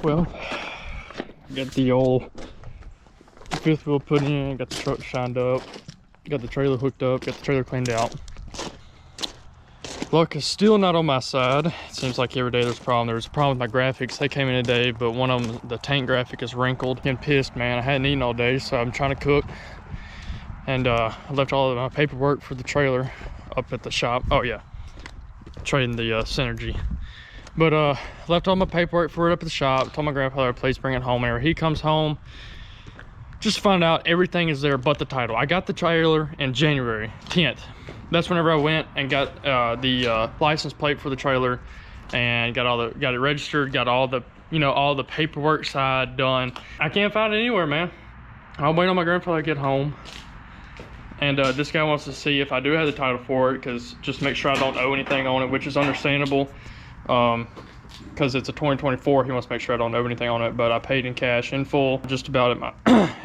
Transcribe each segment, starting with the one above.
Well, got the old fifth wheel put in, got the truck shined up, got the trailer hooked up, got the trailer cleaned out. Luck is still not on my side. It seems like every day there's a problem. There's a problem with my graphics. They came in today, but one of them, the tank graphic, is wrinkled. Getting pissed, man. I hadn't eaten all day, so I'm trying to cook. And I left all of my paperwork for the trailer up at the shop. Oh yeah, trading the Synergy. But left all my paperwork for it up at the shop. Told my grandfather, please bring it home. Whenever he comes home, just find out everything is there but the title. I got the trailer in January 10th. That's whenever I went and got the license plate for the trailer and got it registered, got all the, you know, all the paperwork side done. I can't find it anywhere, man. I'll wait on my grandfather to get home. And this guy wants to see if I do have the title for it, because just make sure I don't owe anything on it, which is understandable. Because it's a 2024, he wants to make sure I don't owe anything on it, but I paid in cash in full just about at my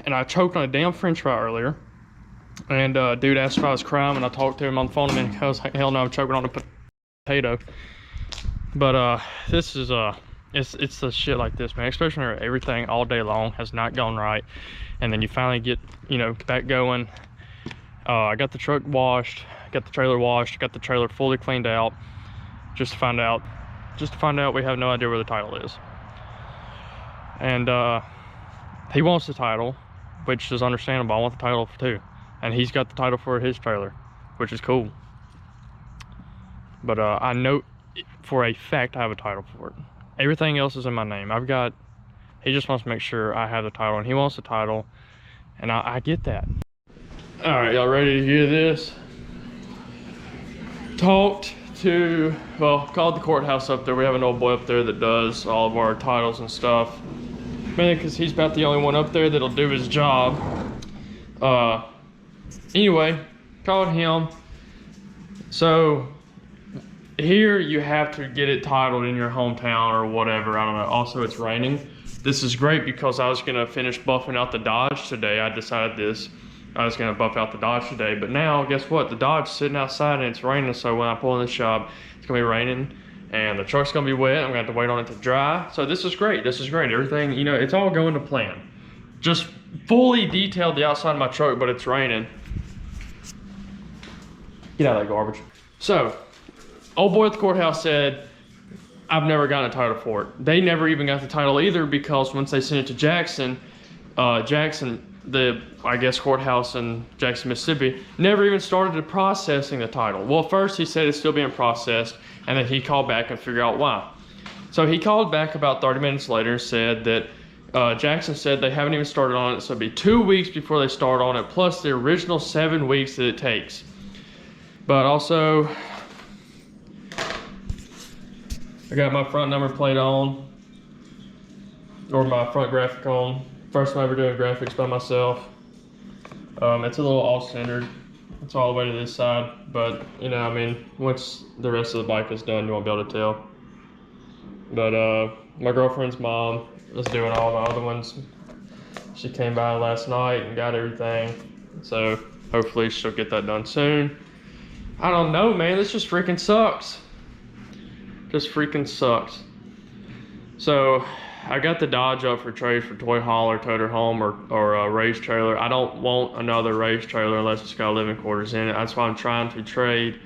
and I choked on a damn french fry earlier, and dude asked if I was crying, and I talked to him on the phone, and I was like, hell no, I'm choking on a potato. But this is it's the shit like this, man, especially when everything all day long has not gone right, and then you finally get, you know, back going. I got the truck washed, got the trailer washed, got the trailer fully cleaned out, just to find out we have no idea where the title is. And he wants the title, which is understandable. I want the title too, and he's got the title for his trailer, which is cool. But I know for a fact I have a title for it. Everything else is in my name. He just wants to make sure I have the title, and he wants the title, and I get that. All right, y'all ready to hear this? Called the courthouse up there. We have an old boy up there that does all of our titles and stuff. Mainly because he's about the only one up there that'll do his job. Anyway, called him. So here you have to get it titled in your hometown or whatever. I don't know. Also, it's raining. This is great because I was gonna finish buffing out the Dodge today. I decided this. I was gonna buff out the Dodge today, but now guess what? The Dodge is sitting outside and it's raining, so when I pull in the shop, it's gonna be raining and the truck's gonna be wet. I'm gonna have to wait on it to dry. So this is great. This is great. Everything, you know, it's all going to plan. Just fully detailed the outside of my truck, but it's raining. Get out of that garbage. So, old boy at the courthouse said, I've never gotten a title for it. They never even got the title either, because once they sent it to Jackson, the, I guess, courthouse in Jackson, Mississippi, never even started to processing the title. Well, first he said it's still being processed, and then he called back and figured out why. So he called back about 30 minutes later and said that Jackson said they haven't even started on it, so it'll be 2 weeks before they start on it, plus the original 7 weeks that it takes. But also, I got my front number plate on, or my front graphic on. First time ever doing graphics by myself. It's a little off-centered. It's all the way to this side, but you know, I mean, once the rest of the bike is done, you won't be able to tell. But my girlfriend's mom is doing all the other ones. She came by last night and got everything, so hopefully she'll get that done soon. I don't know, man. This just freaking sucks. Just freaking sucks. So I got the Dodge up for trade for Toy Hauler, towed her home, or a race trailer. I don't want another race trailer unless it's got living quarters in it. That's why I'm trying to trade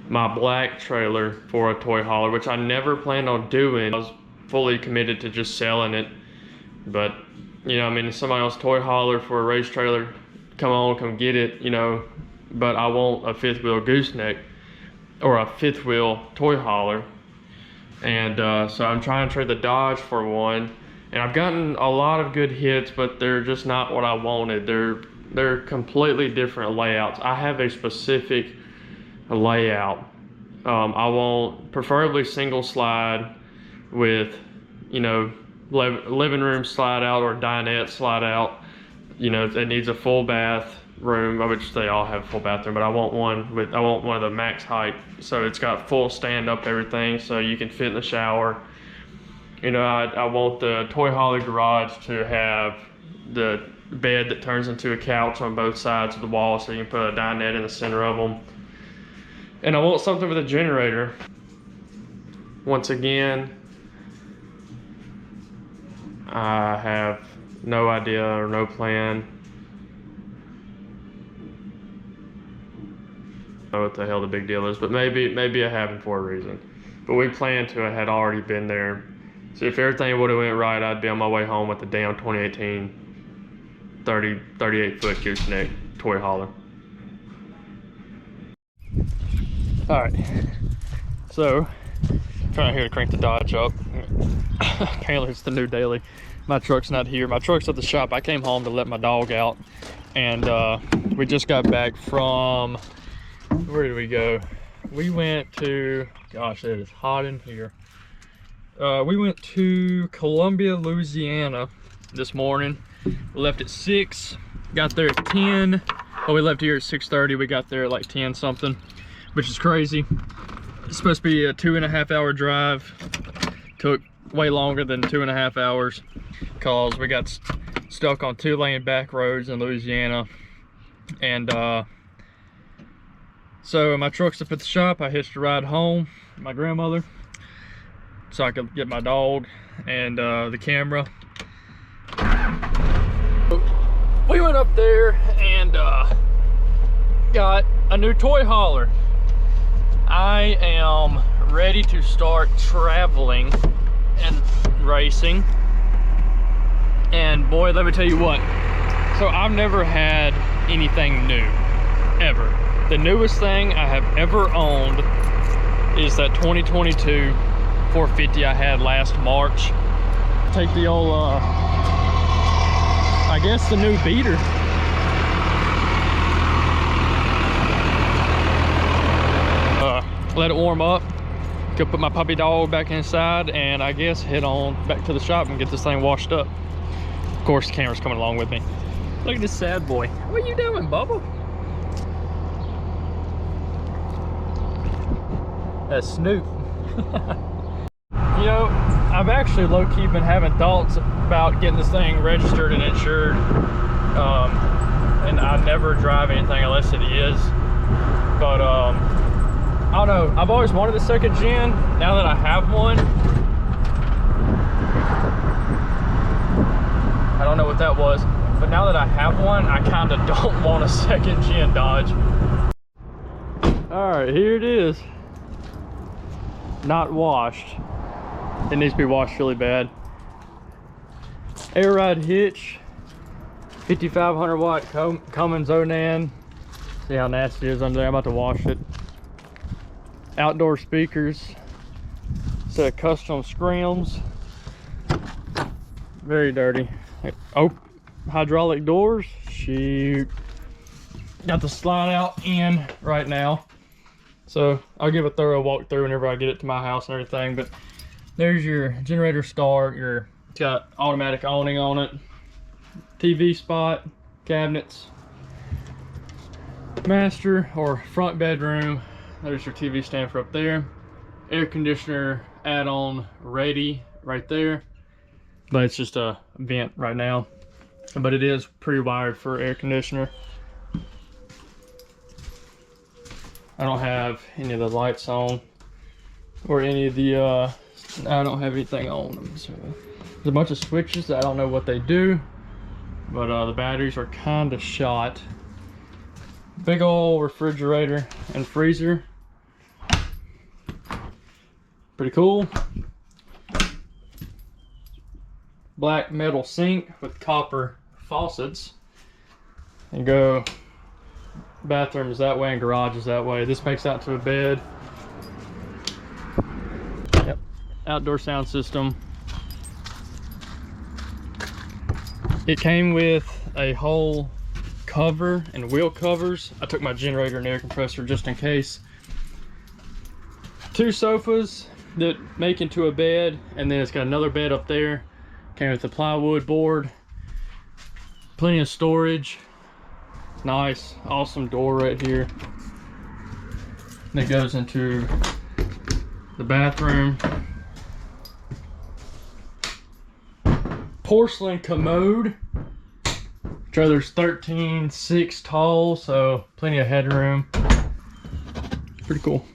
my black trailer for a Toy Hauler, which I never planned on doing. I was fully committed to just selling it. But, you know, I mean, if somebody else Toy Hauler for a race trailer, come get it, you know. But I want a fifth wheel gooseneck or a fifth wheel Toy Hauler. And so I'm trying to trade the Dodge for one, and I've gotten a lot of good hits, but they're just not what I wanted. They're completely different layouts. I have a specific layout. I want preferably single slide with, you know, living room slide out or dinette slide out. You know, it needs a full bath room, which they all have a full bathroom, but I want one of the max height, so it's got full stand up everything, so you can fit in the shower. You know, I want the Toy Hauler garage to have the bed that turns into a couch on both sides of the wall, so you can put a dinette in the center of them. And I want something with a generator. Once again, I have no idea or no plan. I don't know what the hell the big deal is, but maybe it happened for a reason. But we planned to, I had already been there. So if everything would have went right, I'd be on my way home with the damn 2018 38-foot gooseneck toy hauler. All right, so trying here to crank the Dodge up. Apparently it's the new daily. My truck's not here. My truck's at the shop. I came home to let my dog out, and we just got back from, where did we go? We went to, gosh, it is hot in here. We went to Columbia, Louisiana this morning. We left at 6, got there at 10. Well, we left here at 6:30. We got there at like 10 something, which is crazy. It's supposed to be a 2.5 hour drive. Took way longer than 2.5 hours because we got stuck on 2-lane back roads in Louisiana. And so my truck's up at the shop. I hitched a ride home with my grandmother so I could get my dog and the camera. We went up there and got a new toy hauler. I am ready to start traveling and racing. And boy, let me tell you what. So I've never had anything new, ever. The newest thing I have ever owned is that 2022 450 I had last March. Take the old, I guess the new beater. Let it warm up. Go put my puppy dog back inside and I guess head on back to the shop and get this thing washed up. Of course, the camera's coming along with me. Look at this sad boy. What are you doing, Bubba? That's Snoop. You know, I've actually low-key been having thoughts about getting this thing registered and insured. And I never drive anything unless it is. But I don't know, I've always wanted a second gen. Now that I have one, I don't know what that was, but now that I have one, I kind of don't want a second gen Dodge. All right, here it is. Not washed. It needs to be washed really bad. Air ride hitch, 5500 watt Cummins Onan. See how nasty it is under there. I'm about to wash it. Outdoor speakers, set of custom scrims. Very dirty. Oh, hydraulic doors. Shoot. Got the slide out in right now. So I'll give a thorough walkthrough whenever I get it to my house and everything. But there's your generator start. It's got automatic awning on it. TV spot, cabinets, master or front bedroom. There's your TV stand for up there. Air conditioner add-on ready right there. But it's just a vent right now. But it is pre-wired for air conditioner. I don't have any of the lights on. Or any of the, I don't have anything on them. So there's a bunch of switches that I don't know what they do. But the batteries are kind of shot. Big old refrigerator and freezer. Pretty cool. Black metal sink with copper faucets. And go bathrooms that way and garages that way. This makes out to a bed. Yep. Outdoor sound system. It came with a whole cover and wheel covers. I took my generator and air compressor just in case. 2 sofas that make into a bed, and then it's got another bed up there. Came with a plywood board. Plenty of storage. Nice, awesome door right here. And it goes into the bathroom. Porcelain commode. Trailer's 13.6 tall, so plenty of headroom. Pretty cool.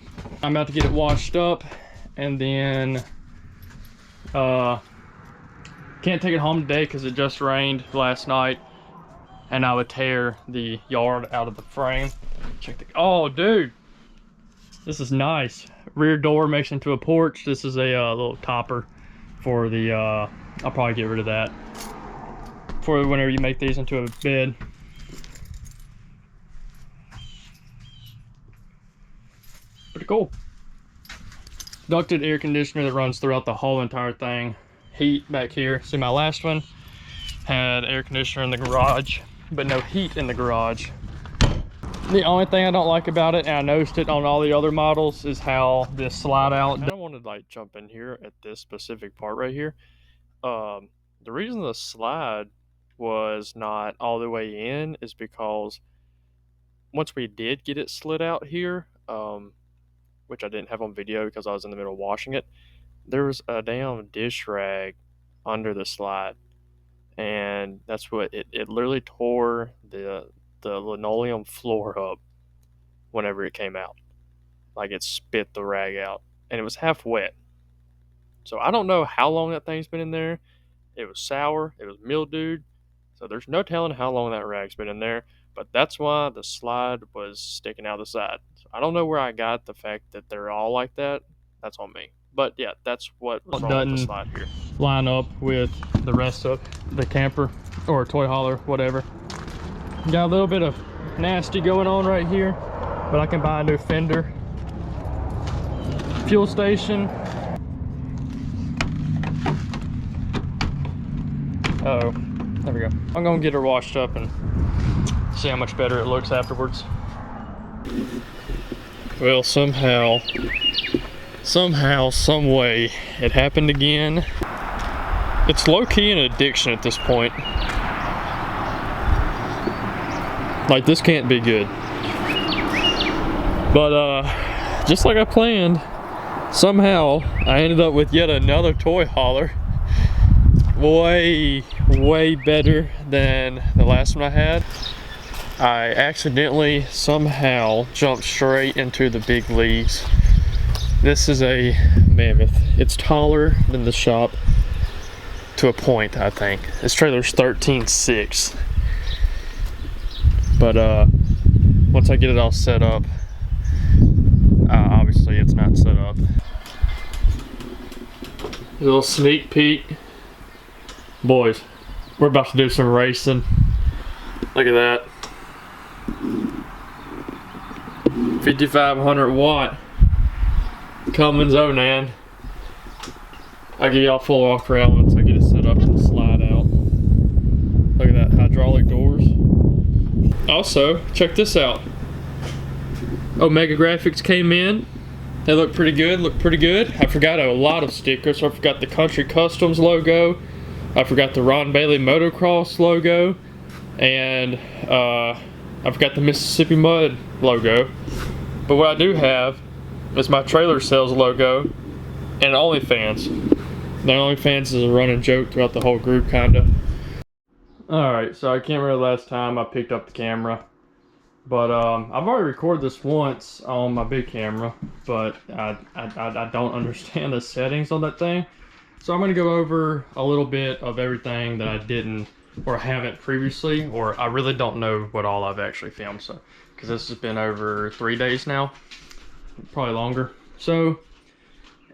I'm about to get it washed up and then Can't take it home today because it just rained last night, and I would tear the yard out of the frame. Check the, oh dude, this is nice. Rear door makes into a porch. This is a little topper for the, I'll probably get rid of that for whenever you make these into a bed. Pretty cool. Ducted air conditioner that runs throughout the whole entire thing. Heat back here. See, my last one had air conditioner in the garage, but no heat in the garage. The only thing I don't like about it, and I noticed it on all the other models, is how this slide out. I don't want to like jump in here at this specific part right here. The reason the slide was not all the way in is because once we did get it slid out here, which I didn't have on video because I was in the middle of washing it, there was a damn dish rag under the slide, and that's what it literally tore the linoleum floor up whenever it came out. Like, it spit the rag out, and it was half wet. So I don't know how long that thing's been in there. It was sour, it was mildewed, so there's no telling how long that rag's been in there, but that's why the slide was sticking out the side. So I don't know where I got the fact that they're all like that. That's on me. But yeah, that's what was wrong with the slide here. Line up with the rest of the camper or toy hauler, whatever. Got a little bit of nasty going on right here, but I can buy a new fender. Fuel station. Uh-oh, there we go. I'm gonna get her washed up and see how much better it looks afterwards. Well, somehow, some way, it happened again. It's low-key an addiction at this point. Like, this can't be good. But just like I planned, somehow I ended up with yet another toy hauler. Way better than the last one I had. I accidentally somehow jumped straight into the big leagues. This is a mammoth. It's taller than the shop to a point, I think. This trailer's 13.6. But once I get it all set up, obviously it's not set up. A little sneak peek. Boys, we're about to do some racing. Look at that. 5,500 watt Cummins Onan. I'll give y'all full walk around once I get it set up and slide out. Look at that, hydraulic doors. Also, check this out. Omega Graphics came in. They look pretty good, I forgot a lot of stickers. I forgot the Country Customs logo. I forgot the Ron Bailey Motocross logo, and I forgot the Mississippi Mud logo. But what I do have is my trailer sales logo and OnlyFans. The OnlyFans is a running joke throughout the whole group, kinda. Alright, so I can't remember the last time I picked up the camera, but I've already recorded this once on my big camera, but I don't understand the settings on that thing. So I'm going to go over a little bit of everything that I didn't or haven't previously, or I really don't know what all I've actually filmed. So, because this has been over 3 days now, probably longer. So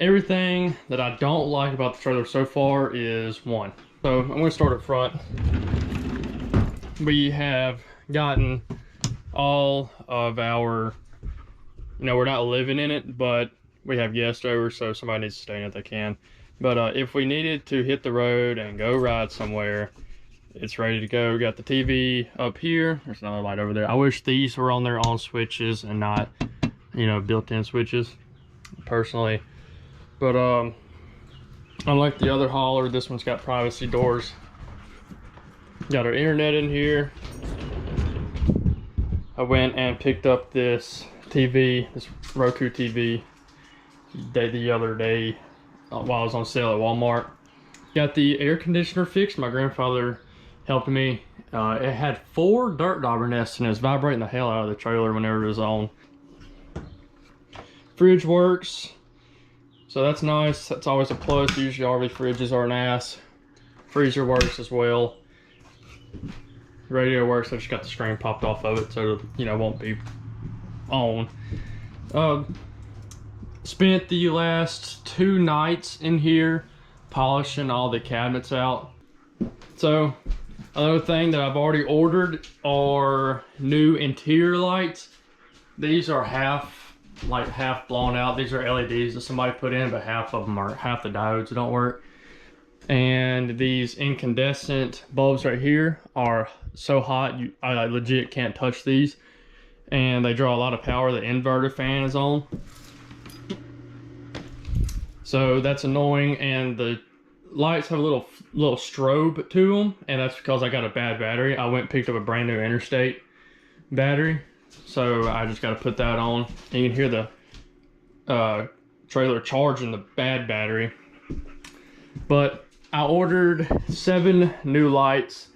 everything that I don't like about the trailer so far is one. So I'm going to start up front. We have gotten all of our, we're not living in it, but we have guests over, so somebody needs to stay in it, they can. But if we needed to hit the road and go ride somewhere, it's ready to go. We got the TV up here. There's another light over there. I wish these were on their own switches and not, built-in switches, personally. But unlike the other hauler, this one's got privacy doors. Got our internet in here. I went and picked up this TV, this Roku TV, the other day while I was on sale at Walmart. Got the air conditioner fixed. My grandfather helped me. It had 4 dirt dauber nests and it was vibrating the hell out of the trailer whenever it was on. Fridge works, so that's nice. That's always a plus. Usually RV fridges are an ass. Freezer works as well. Radio works. I just got the screen popped off of it, so you know, it won't be on. Spent the last 2 nights in here polishing all the cabinets out. So another thing that I've already ordered are new interior lights. These are half blown out. These are LEDs that somebody put in, but half of them are, half the diodes don't work. And these incandescent bulbs right here are so hot, I legit can't touch these. And they draw a lot of power. The inverter fan is on. So that's annoying, and the lights have a little strobe to them, and that's because I got a bad battery. I went and picked up a brand new Interstate battery, so I just got to put that on. And you can hear the trailer charging the bad battery. But I ordered 7 new lights.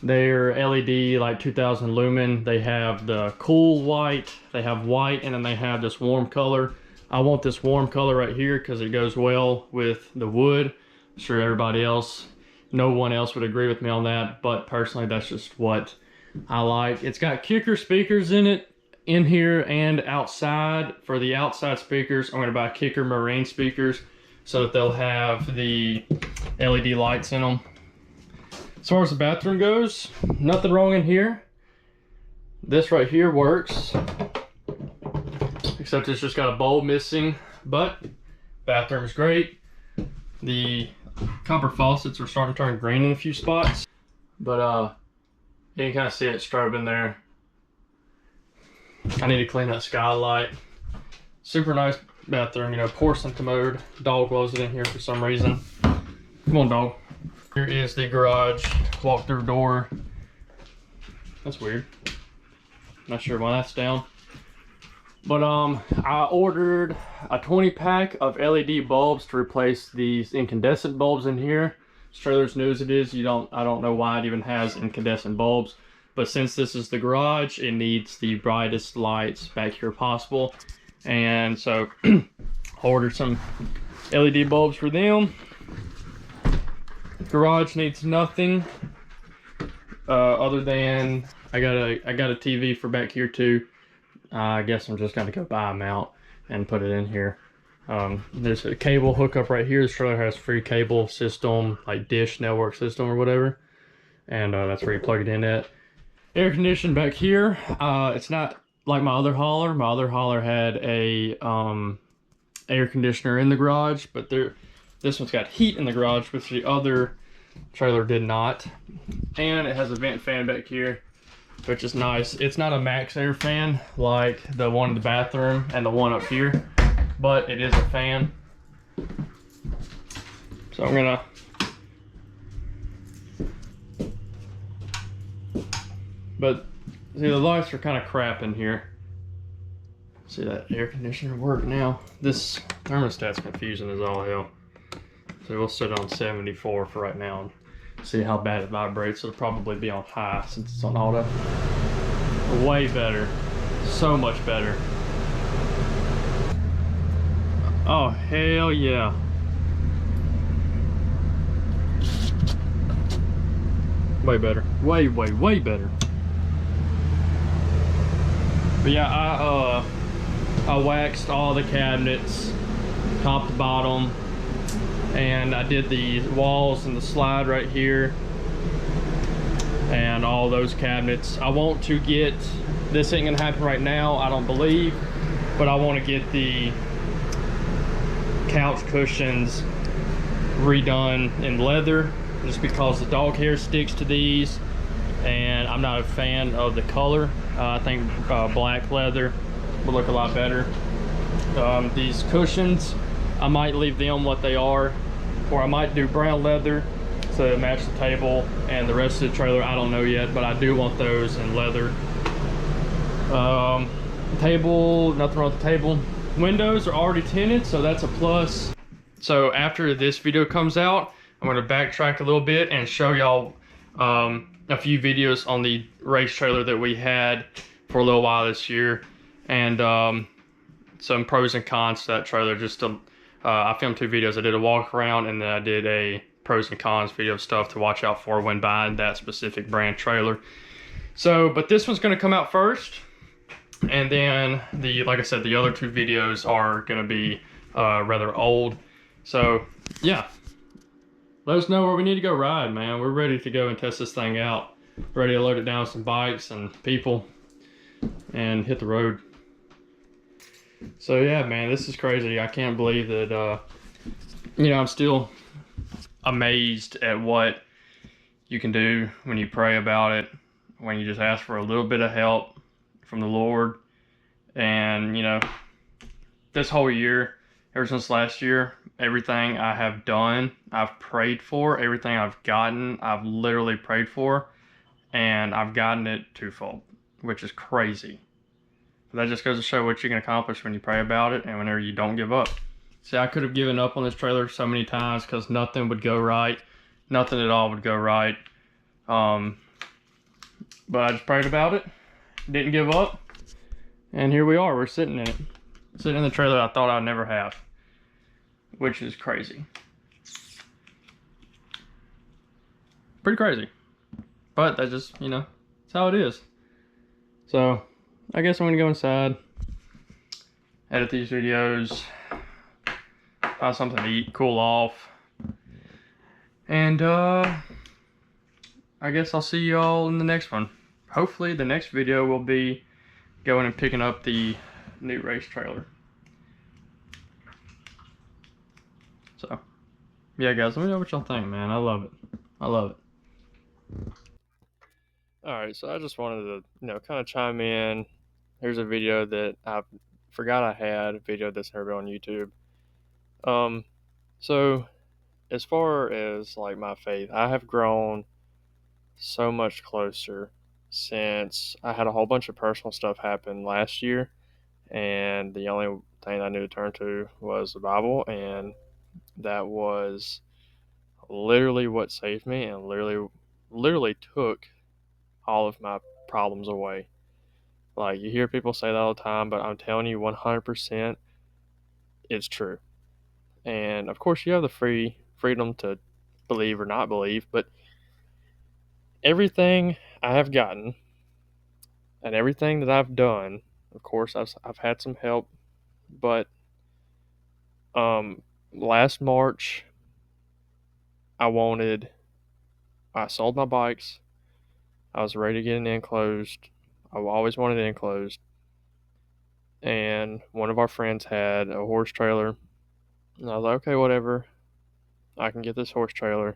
They're LED, like 2000 lumen. They have the cool white, they have white, and then they have this warm color. I want this warm color right here because it goes well with the wood. I'm sure everybody else, no one else would agree with me on that, but personally that's just what I like. It's got kicker speakers in it, in here and outside. For the outside speakers, I'm gonna buy kicker marine speakers so that they'll have the LED lights in them. As far as the bathroom goes, nothing wrong in here. This right here works, except it's just got a bulb missing, but bathroom's great. The copper faucets are starting to turn green in a few spots, but you can kind of see it strobing there. I need to clean that skylight. Super nice bathroom, you know, porcelain commode. Dog loves it in here for some reason. Come on, dog. Here is the garage walk-through door. That's weird. Not sure why that's down. But I ordered a 20-pack of LED bulbs to replace these incandescent bulbs in here. This trailer's new as it is. I don't know why it even has incandescent bulbs. But since this is the garage, it needs the brightest lights back here possible. And so I ordered some LED bulbs for them. Garage needs nothing other than I got a TV for back here too. I guess I'm just gonna go buy them out and put it in here. There's a cable hookup right here. This trailer has free cable system, like dish network system or whatever, and that's where you plug it in at. Air conditioning back here. It's not like my other hauler. My other hauler had a air conditioner in the garage, but this one's got heat in the garage, which the other trailer did not. And it has a vent fan back here, which is nice. It's not a max air fan like the one in the bathroom and the one up here, but it is a fan. So I'm gonna see, the lights are kind of crap in here. See that air conditioner work now. This thermostat's confusing as all hell. So we'll set it on 74 for right now and see how bad it vibrates. It'll probably be on high since it's on auto. Way better. So much better. Oh, hell yeah. Way better. Way better. But yeah, I waxed all the cabinets, top to bottom, and I did the walls and the slide right here, and all those cabinets. I want to get, this ain't gonna happen right now, I don't believe, but I want to get the couch cushions redone in leather, just because the dog hair sticks to these, and I'm not a fan of the color. I think black leather would look a lot better. These cushions, I might leave them what they are, or I might do brown leather to match the table and the rest of the trailer. I don't know yet, but I do want those in leather. Table, nothing wrong with the table. Windows are already tinted, so that's a plus. So after this video comes out, I'm going to backtrack a little bit and show y'all a few videos on the race trailer that we had for a little while this year, and some pros and cons to that trailer. Just to, I filmed 2 videos. I did a walk around and then I did a pros and cons video stuff to watch out for when buying that specific brand trailer. So, but this one's going to come out first, and then like I said, the other 2 videos are going to be rather old. So yeah, let us know where we need to go ride, man. We're ready to go and test this thing out. Ready to load it down with some bikes and people and hit the road. So yeah, man, this is crazy. I can't believe that, you know, I'm still amazed at what you can do when you pray about it, when you just ask for a little bit of help from the Lord. And, you know, this whole year, ever since last year, everything I have done, I've prayed for. Everything I've gotten, I've literally prayed for. And I've gotten it twofold, which is crazy. But that just goes to show what you can accomplish when you pray about it and whenever you don't give up. See, I could have given up on this trailer so many times because nothing would go right. Nothing at all would go right. But I just prayed about it, didn't give up, and here we are. We're sitting in it. Sitting in the trailer I thought I'd never have, which is crazy. Pretty crazy. But that just, you know, it's how it is. So, I guess I'm gonna go inside, edit these videos, find something to eat, cool off, and I guess I'll see you all in the next one. Hopefully the next video will be going and picking up the new race trailer. So, yeah guys, let me know what y'all think, man. I love it. I love it. Alright, so I just wanted to, you know, kind of chime in. Here's a video that I forgot I had, a video that's never been on YouTube. So as far as like my faith, I have grown so much closer since I had a whole bunch of personal stuff happen last year, and the only thing I knew to turn to was the Bible, and that was literally what saved me and literally took all of my problems away. Like, you hear people say that all the time, but I'm telling you 100% it's true. And of course you have the freedom to believe or not believe, but everything I have gotten and everything that I've done, of course I've had some help, but last March I sold my bikes. I was ready to get an enclosed. I always wanted it enclosed. And one of our friends had a horse trailer. And I was like, okay, whatever. I can get this horse trailer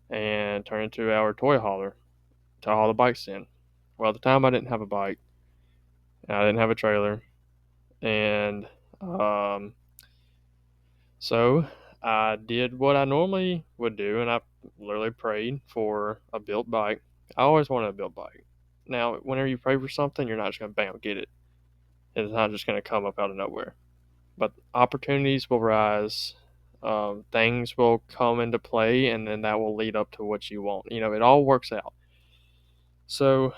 and turn it into our toy hauler to haul the bikes in. Well, at the time I didn't have a bike. And I didn't have a trailer. And so I did what I normally would do, and I literally prayed for a built bike. I always wanted a built bike. Now, whenever you pray for something, you're not just going to bam, get it. It's not just going to come up out of nowhere. But opportunities will rise, things will come into play, and then that will lead up to what you want. You know, it all works out. So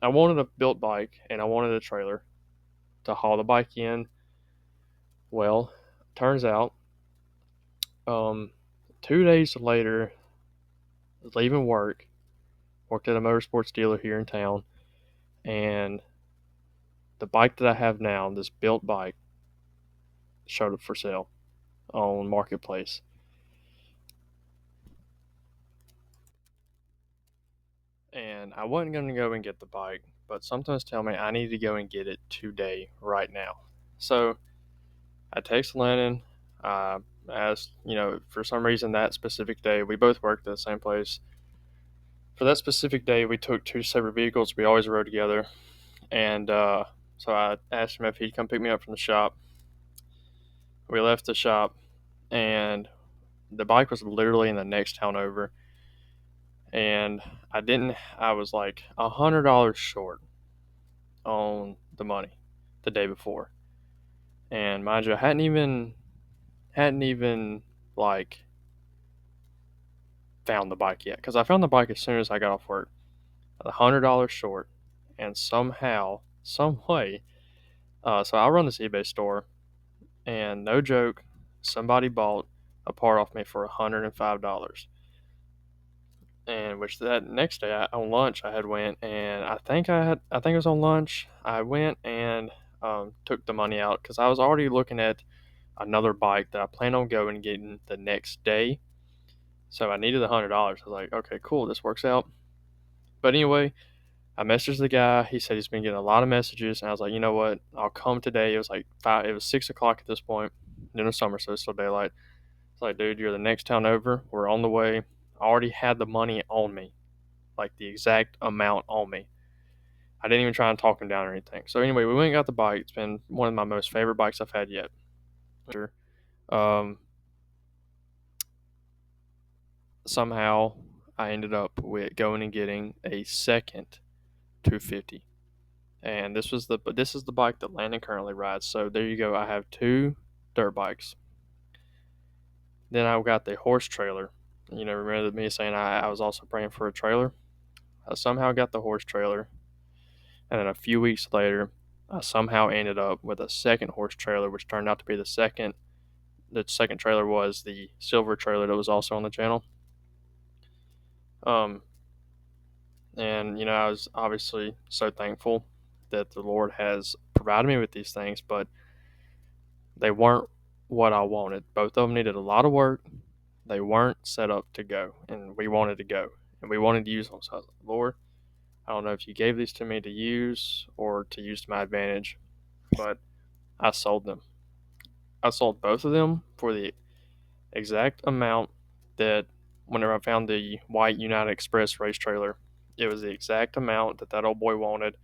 I wanted a built bike, and I wanted a trailer to haul the bike in. Well, turns out 2 days later, leaving work, worked at a motorsports dealer here in town, and the bike that I have now, this built bike, showed up for sale on Marketplace. And I wasn't going to go and get the bike, but sometimes tell me I need to go and get it today, right now. So I text Lennon. I asked, you know, for some reason that specific day, we both worked at the same place. For that specific day, we took 2 separate vehicles. We always rode together. And so I asked him if he'd come pick me up from the shop. We left the shop, and the bike was literally in the next town over. And I was like $100 short on the money the day before. And mind you, I hadn't even like found the bike yet, because I found the bike as soon as I got off work. $100 short, and somehow, some way, so I run this eBay store, and no joke, somebody bought a part off me for $105. And which that next day on lunch I had went, and I think it was on lunch I went and took the money out because I was already looking at another bike that I plan on going and getting the next day. So I needed $100. I was like, okay, cool, this works out. But anyway, I messaged the guy. He said he's been getting a lot of messages, and I was like, you know what? I'll come today. It was like 5. It was 6 o'clock at this point in the summer, so it's still daylight. It's like, dude, you're the next town over. We're on the way. I already had the money on me, like the exact amount on me. I didn't even try and talk him down or anything. So anyway, we went and got the bike. It's been one of my most favorite bikes I've had yet. Um, Somehow I ended up with going and getting a second 250. And this is the bike that Landon currently rides. So there you go. I have two dirt bikes. Then I got the horse trailer. You know, remember me saying I was also praying for a trailer? I somehow got the horse trailer. And then a few weeks later, I somehow ended up with a second horse trailer, which turned out to be the second. The second trailer was the silver trailer that was also on the channel. Um, and you know, I was obviously so thankful that the Lord has provided me with these things, but they weren't what I wanted. Both of them needed a lot of work. They weren't set up to go, and we wanted to go, and we wanted to use them. So I was like, Lord, I don't know if you gave these to me to use or to use to my advantage, but I sold them. I sold both of them for the exact amount that whenever I found the white United Express race trailer, it was the exact amount that that old boy wanted.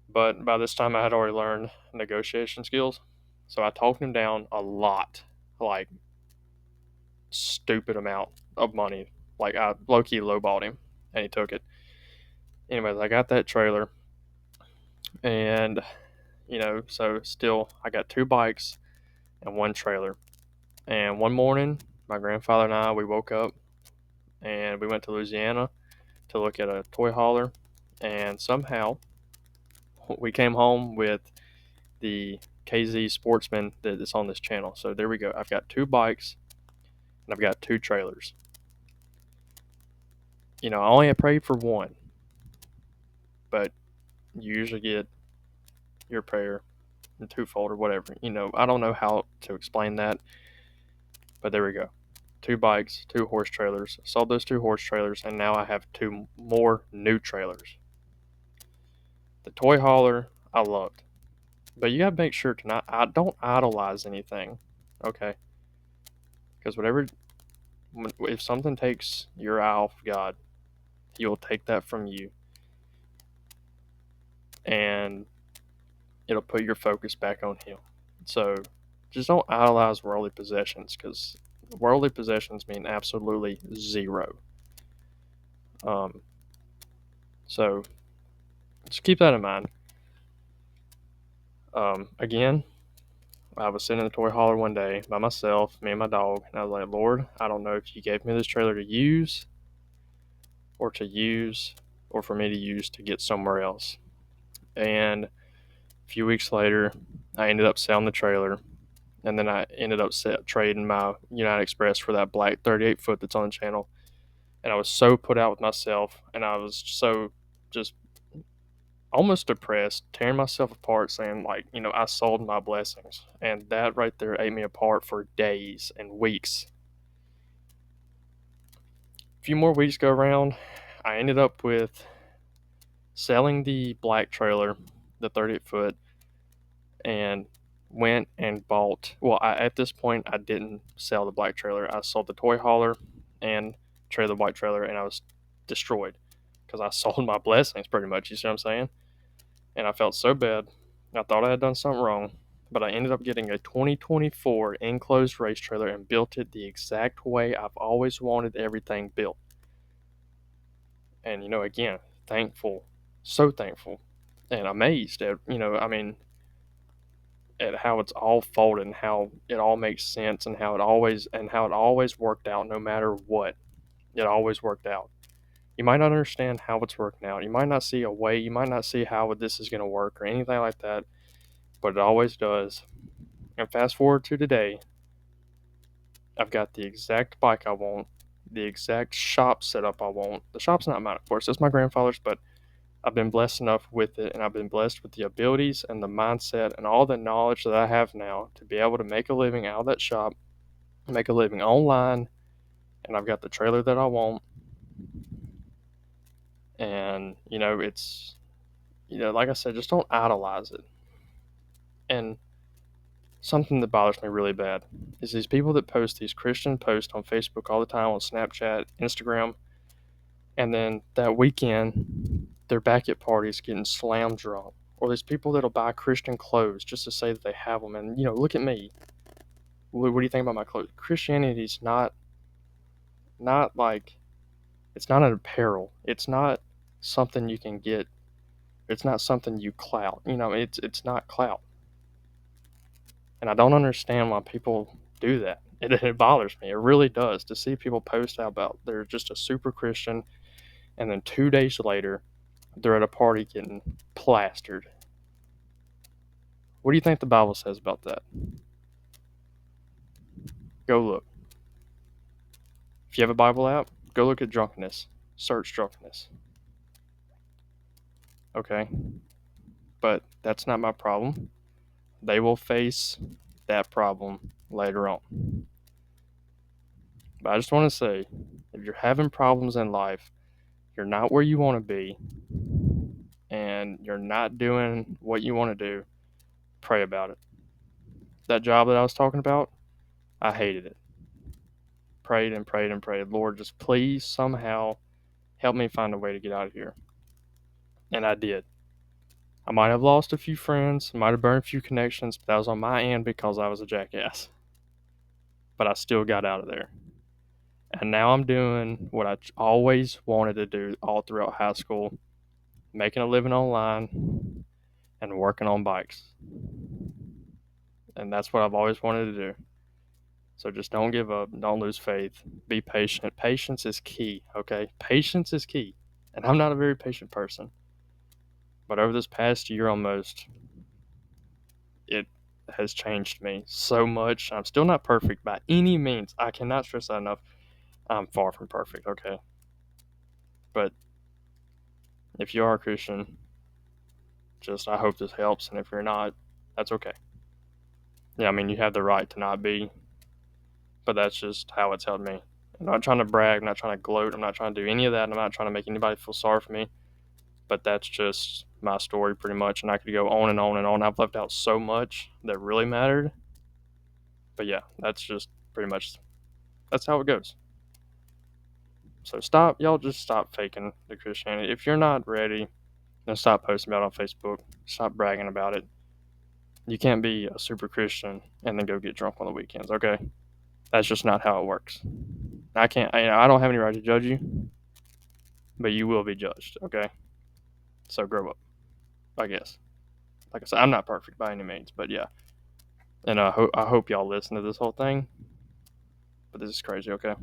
But by this time, I had already learned negotiation skills. So I talked him down a lot, like stupid amount of money. Like I low key lowballed him, and he took it. Anyways, I got that trailer, and you know, so still I got two bikes and one trailer. And one morning, my grandfather and I we woke up and we went to Louisiana to look at a toy hauler, and somehow we came home with the KZ Sportsman that is on this channel. So there we go. I've got two bikes and I've got two trailers. You know, I only prayed for one, but you usually get your prayer in twofold or whatever. You know, I don't know how to explain that, but there we go. Two bikes, two horse trailers. I sold those two horse trailers, and now I have two more new trailers. The toy hauler I loved, but you gotta make sure to not. I don't idolize anything, okay? Because whatever, if something takes your eye off God, He will take that from you, and it'll put your focus back on Him. So just don't idolize worldly possessions, because worldly possessions mean absolutely zero. So just keep that in mind. Again, I was sitting in the toy hauler one day by myself, me and my dog, and I was like, Lord, I don't know if you gave me this trailer to use or for me to use to get somewhere else. And a few weeks later, I ended up selling the trailer, and then I ended up trading my United Express for that black 38 foot that's on the channel. And I was so put out with myself, and I was so just almost depressed, tearing myself apart, saying, like, you know, I sold my blessings. And that right there ate me apart for days and weeks. A few more weeks go around, I ended up with selling the black trailer, the 38 foot, and went and bought. Well, at this point, I didn't sell the black trailer. I sold the toy hauler and traded the white trailer, and I was destroyed because I sold my blessings pretty much. You see what I'm saying? And I felt so bad. I thought I had done something wrong, but I ended up getting a 2024 enclosed race trailer and built it the exact way I've always wanted everything built. And, you know, again, thankful, so thankful, and amazed at, you know, I mean, at how it's all folded and how it all makes sense and how it always worked out no matter what. It always worked out. You might not understand how it's working out. You might not see a way. You might not see how this is going to work or anything like that, but it always does. And fast forward to today, I've got the exact bike I want, the exact shop setup I want. The shop's not mine, of course, it's my grandfather's, but I've been blessed enough with it, and I've been blessed with the abilities and the mindset and all the knowledge that I have now to be able to make a living out of that shop, make a living online, and I've got the trailer that I want. And, it's, like I said, just don't idolize it. And something that bothers me really bad is these people that post these Christian posts on Facebook all the time, on Snapchat, Instagram, and then that weekend they're back at parties getting slam drunk. Or there's people that'll buy Christian clothes just to say that they have them. And, look at me. What do you think about my clothes? Christianity's not like, it's not an apparel. It's not something you can get. It's not something you clout. It's not clout. And I don't understand why people do that. It bothers me. It really does to see people post about they're just a super Christian, and then 2 days later, they're at a party getting plastered. What do you think the Bible says about that? Go look. If you have a Bible app, go look at drunkenness. Search drunkenness. Okay? But that's not my problem. They will face that problem later on. But I just want to say, if you're having problems in life, you're not where you want to be, and you're not doing what you want to do, pray about it. That job that I was talking about, I hated it. Prayed and prayed and prayed. Lord, just please somehow help me find a way to get out of here. And I did. I might have lost a few friends, might have burned a few connections, but that was on my end because I was a jackass. But I still got out of there. And now I'm doing what I always wanted to do all throughout high school, making a living online and working on bikes. And that's what I've always wanted to do. So just don't give up. Don't lose faith. Be patient. Patience is key, okay? Patience is key. And I'm not a very patient person. But over this past year almost, it has changed me so much. I'm still not perfect by any means. I cannot stress that enough. I'm far from perfect, okay? But if you are a Christian, I hope this helps. And if you're not, that's okay. Yeah, I mean, you have the right to not be, but that's just how it's helped me. I'm not trying to brag. I'm not trying to gloat. I'm not trying to do any of that. I'm not trying to make anybody feel sorry for me. But that's just my story pretty much. And I could go on and on and on. I've left out so much that really mattered. But yeah, that's just pretty much, that's how it goes. So y'all just stop faking the Christianity. If you're not ready, then stop posting about it on Facebook. Stop bragging about it. You can't be a super Christian and then go get drunk on the weekends, okay? That's just not how it works. I don't have any right to judge you, but you will be judged, okay? So grow up, I guess. Like I said, I'm not perfect by any means, but yeah. And I hope y'all listen to this whole thing. But this is crazy, okay?